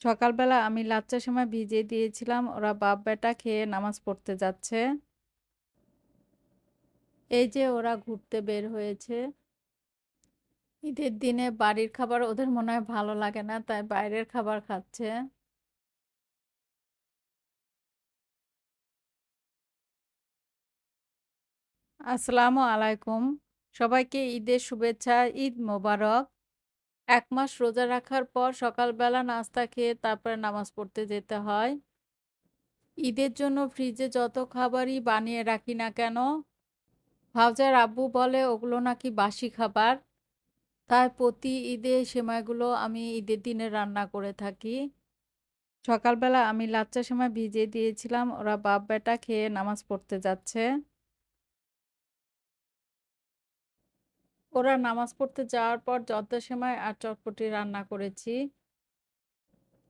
সকালবেলা আমি লাচ্চা সেমাই ভিজিয়ে দিয়েছিলাম। ওরা বাপ-বেটা খেয়ে নামাজ পড়তে যাচ্ছে। এই যে ওরা ঘুরতে বের হয়েছে। ঈদের দিনে বাড়ির খাবার ওদের মনে হয় ভালো লাগে না, তাই বাইরের খাবার খাচ্ছে। আসসালামু আলাইকুম। সবাইকে ঈদের শুভেচ্ছা, ঈদ মোবারক। ১ মাস রোজা রাখার পর সকালবেলা নাস্তা খেয়ে তারপরে নামাজ পড়তে যেতে হয়। ঈদের জন্য ফ্রিজে যত খাবারই বানিয়ে রাখি না কেন, ভাউজার আব্বু বলে ওগুলো নাকি বাসি খাবার। তাই প্রতি ঈদে সেমাইগুলো আমি ঈদের দিনে রান্না করে থাকি। সকালবেলা আমি লাচ্চা সেমাই ভিজিয়ে দিয়েছিলাম। ওরা বাপ-বেটা খেয়ে নামাজ পড়তে যাচ্ছে। ওরা নামাজ পড়তে যাওয়ার পর জর্দা সেমাই আর চটপটি রান্না করেছি।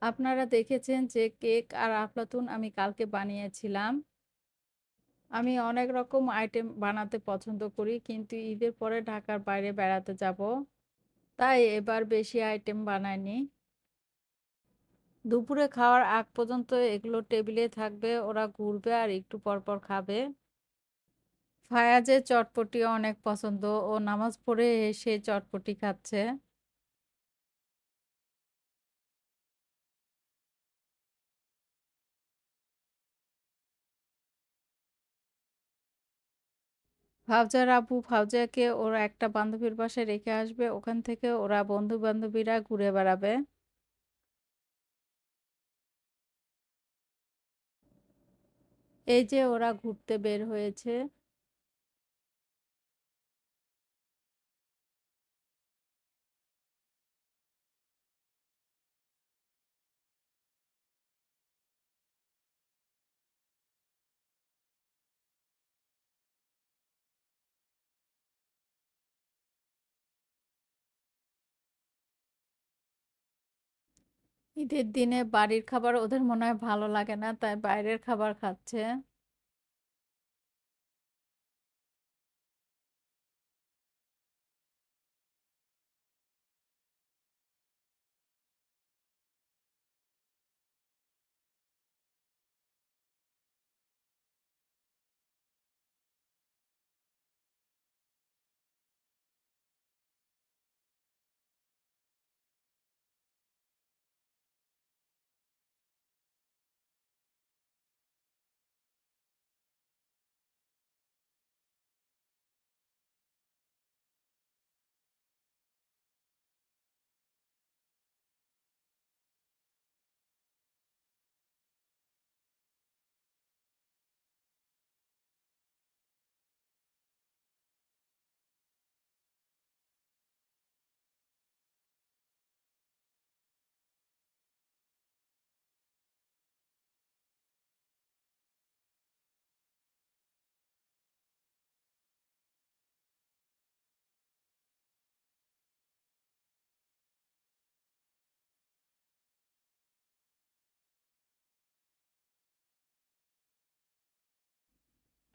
আপনারা দেখেছেন যে কেক আর আফলাতুন আমি কালকে বানিয়েছিলাম। আমি অনেক রকম আইটেম বানাতে পছন্দ করি, কিন্তু ঈদের পরে ঢাকার বাইরে বেড়াতে যাব। তাই এবার বেশি আইটেম বানাইনি। দুপুরে খাওয়ার আগ পর্যন্ত এগুলো টেবিলে থাকবে, ওরা ঘুরবে আর একটু পর, পর খাবে। ফায়াজের চটপটি অনেক পছন্দ। ও নামাজ পড়ে এসে চটপটি খাচ্ছে। ফাউজার আব্বু ফাউজাকে ওর একটা বান্ধবীর বাসায় রেখে আসবে। ওখান থেকে ওরা বন্ধু-বান্ধবীরা ঘুরে বেড়াবে। এই যে ওরা ঘুরতে বের হয়েছে। ঈদের দিনে বাড়ির খাবার ওদের মনে হয় ভালো লাগে না, তাই বাইরের খাবার খাচ্ছে।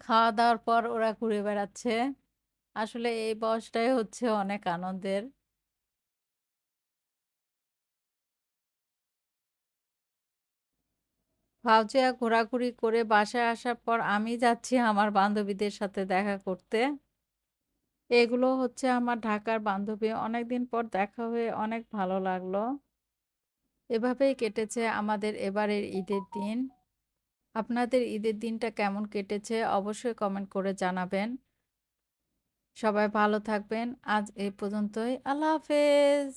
খাওয়া-দাওয়ার পর ওরা ঘুরে বেড়াচ্ছে। আসলে এই বয়সটাই হচ্ছে অনেক আনন্দের। ফাউজিয়া ঘোরাঘুরি করে বাসায় আসার পর আমি যাচ্ছি আমার বান্ধবীদের সাথে দেখা করতে। এগুলো হচ্ছে আমার ঢাকার বান্ধবী। অনেকদিন পর দেখা হয়ে অনেক ভালো লাগলো। এভাবেই কেটেছে আমাদের এবারের ঈদের দিন। আপনাদের ঈদের দিনটা কেমন কেটেছে অবশ্যই কমেন্ট করে জানাবেন। সবাই ভালো থাকবেন। আজ এই পর্যন্তই। আল্লাহ হাফেজ।